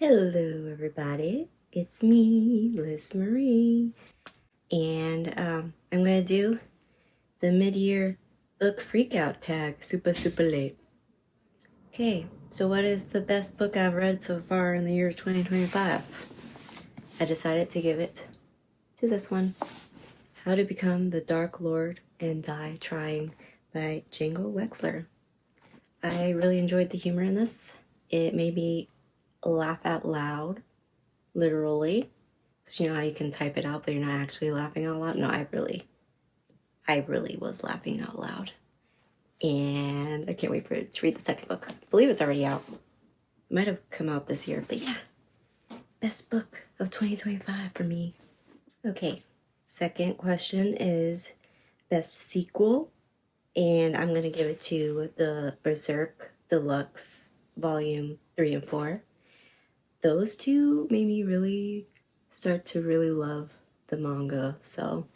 Hello everybody, it's me, Liz Marie, and I'm gonna do the mid-year book freakout tag, super late. Okay, so what is the best book I've read so far in the year 2025? I decided to give it to this one, How to Become the Dark Lord and Die Trying by Django Wexler. I really enjoyed the humor in this. It made me laugh out loud, literally. Because you know how you can type it out but you're not actually laughing out loud? No, I really was laughing out loud. And I can't wait for it to read the second book. I believe it's already out. It might have come out this year, but yeah. Best book of 2025 for me. Okay, second question is best sequel. And I'm going to give it to the Berserk Deluxe Volume 3 and 4. Those two made me really start to really love the manga, so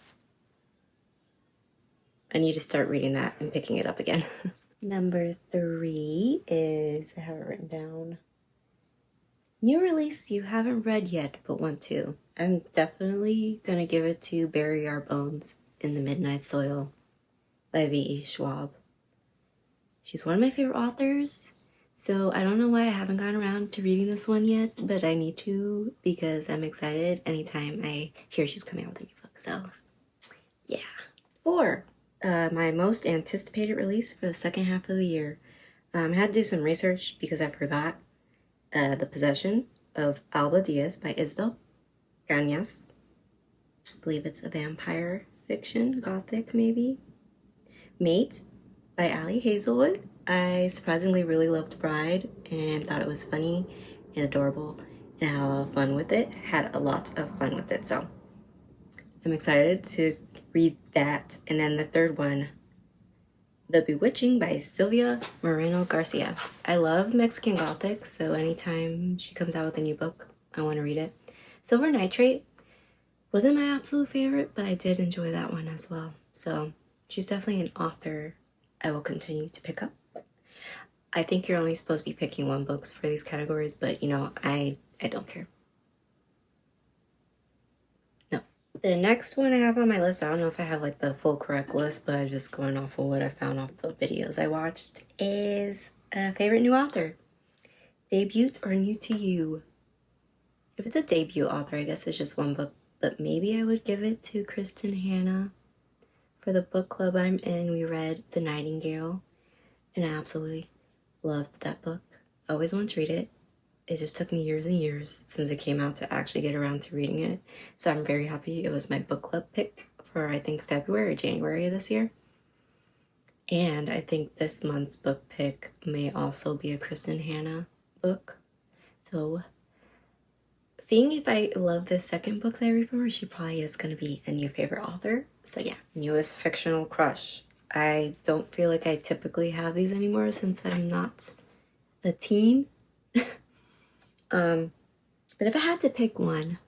I need to start reading that and picking it up again. Number 3 is, I have it written down, new release you haven't read yet but want to. I'm definitely gonna give it to Bury Our Bones in the Midnight Soil by V.E. Schwab. She's one of my favorite authors, so I don't know why I haven't gotten around to reading this one yet, but I need to because I'm excited anytime I hear she's coming out with a new book, so yeah. 4. My most anticipated release for the second half of the year. I had to do some research because I forgot. The Possession of Alba Diaz by Isabel Gañas. I believe it's a vampire fiction, gothic maybe. Mate by Ali Hazelwood. I surprisingly really loved Bride and thought it was funny and adorable and had a lot of fun with it. So I'm excited to read that. And then the third one, The Bewitching by Sylvia Moreno-Garcia. I love Mexican Gothic, so anytime she comes out with a new book, I want to read it. Silver Nitrate wasn't my absolute favorite, but I did enjoy that one as well. So she's definitely an author I will continue to pick up. I think you're only supposed to be picking one books for these categories, but you know, I don't care. The next one I have on my list, I don't know if I have like the full correct list, but I'm just going off of what I found off the videos I watched, is a favorite new author. Debut or new to you? If it's a debut author, I guess it's just one book, but maybe I would give it to Kristen Hanna. For the book club I'm in, we read The Nightingale, and I absolutely loved that book. I always wanted to read it. It just took me years and years since it came out to actually get around to reading it. So I'm very happy it was my book club pick for, I think, February or January of this year. And I think this month's book pick may also be a Kristen Hanna book. So seeing if I love this second book that I read from her, she probably is going to be a new favorite author. So yeah, newest fictional crush. I don't feel like I typically have these anymore since I'm not a teen. But if I had to pick one,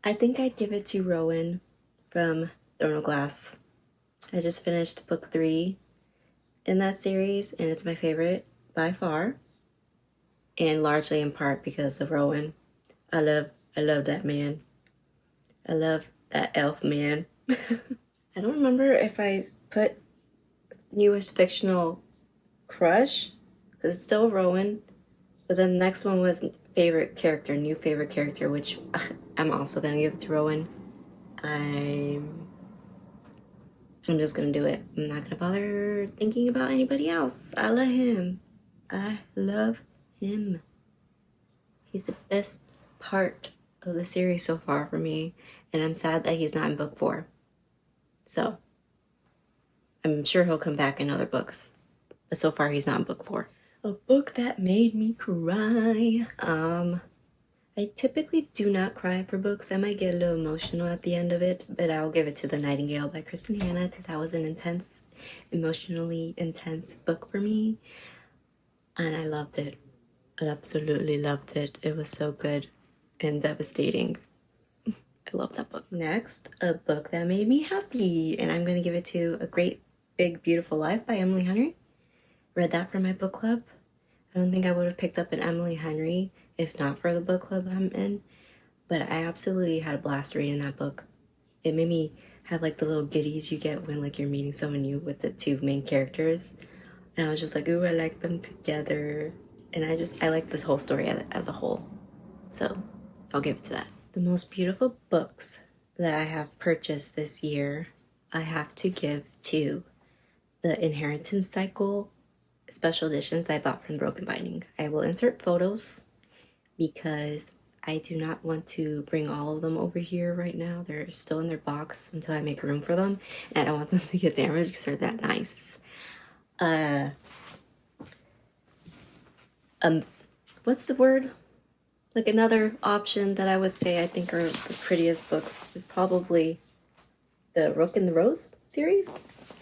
I think I'd give it to Rowan from Throne of Glass. I just finished book 3 in that series, and it's my favorite by far, and largely in part because of Rowan. I love that man. I love that elf man. I don't remember if I put newest fictional crush, because it's still Rowan, but then the next one was new favorite character, which I'm also gonna give it to Rowan. I'm just gonna do it. I'm not gonna bother thinking about anybody else. I love him. He's the best part of the series so far for me, and I'm sad that he's not in book 4. So I'm sure he'll come back in other books, but so far he's not in book 4. A book that made me cry. I typically do not cry for books. I might get a little emotional at the end of it, but I'll give it to The Nightingale by Kristen Hanna because that was an emotionally intense book for me. And I loved it. I absolutely loved it. It was so good and devastating. I love that book. Next, a book that made me happy, and I'm going to give it to A Great Big Beautiful Life by Emily Henry. Read that for my book club. I don't think I would have picked up an Emily Henry if not for the book club I'm in. But I absolutely had a blast reading that book. It made me have like the little giddies you get when like you're meeting someone new with the two main characters. And I was just like, ooh, I like them together. And I like this whole story as a whole. So I'll give it to that. The most beautiful books that I have purchased this year, I have to give to the Inheritance Cycle special editions that I bought from Broken Binding. I will insert photos because I do not want to bring all of them over here right now. They're still in their box until I make room for them. And I don't want them to get damaged because they're that nice. What's the word? Like another option that I would say I think are the prettiest books is probably the Rook and the Rose series.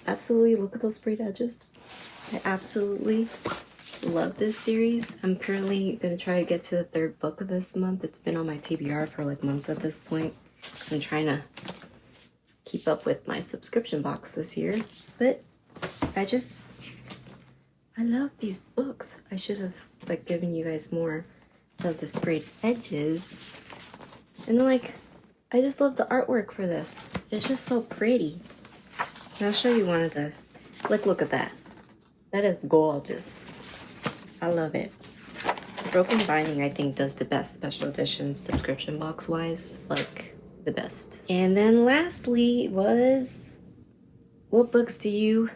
Absolutely, look at those sprayed edges. I absolutely love this series. I'm currently going to try to get to the third book this month. It's been on my TBR for like months at this point because I'm trying to keep up with my subscription box this year. But I love these books. I should have like given you guys more of the sprayed edges. And then like, I just love the artwork for this. It's just so pretty. And I'll show you one of the, like, look at that. That is gorgeous. I love it. Broken Binding, I think, does the best special editions subscription box wise. Like, the best. And then lastly was, what books do you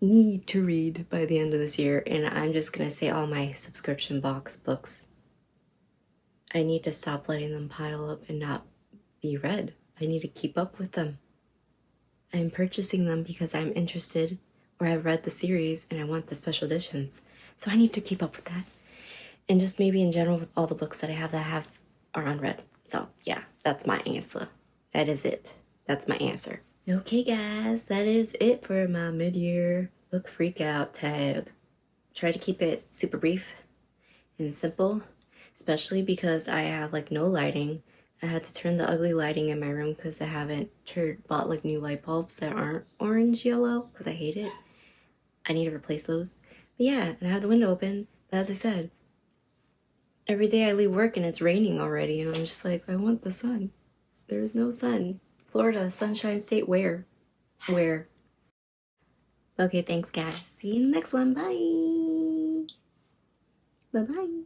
need to read by the end of this year? And I'm just gonna say all my subscription box books. I need to stop letting them pile up and not be read. I need to keep up with them. I'm purchasing them because I'm interested or I've read the series and I want the special editions. So I need to keep up with that. And just maybe in general with all the books that I have are unread. So yeah, that's my answer. That is it. That's my answer. Okay guys, that is it for my mid-year book freak out tab. Try to keep it super brief and simple, especially because I have like no lighting. I had to turn the ugly lighting in my room because I haven't bought like new light bulbs that aren't orange yellow because I hate it. I need to replace those. But yeah, and I have the window open. But as I said, every day I leave work and it's raining already and I'm just like, I want the sun. There is no sun. Florida, Sunshine State, where? Where? Okay, thanks guys. See you in the next one. Bye. Bye-bye.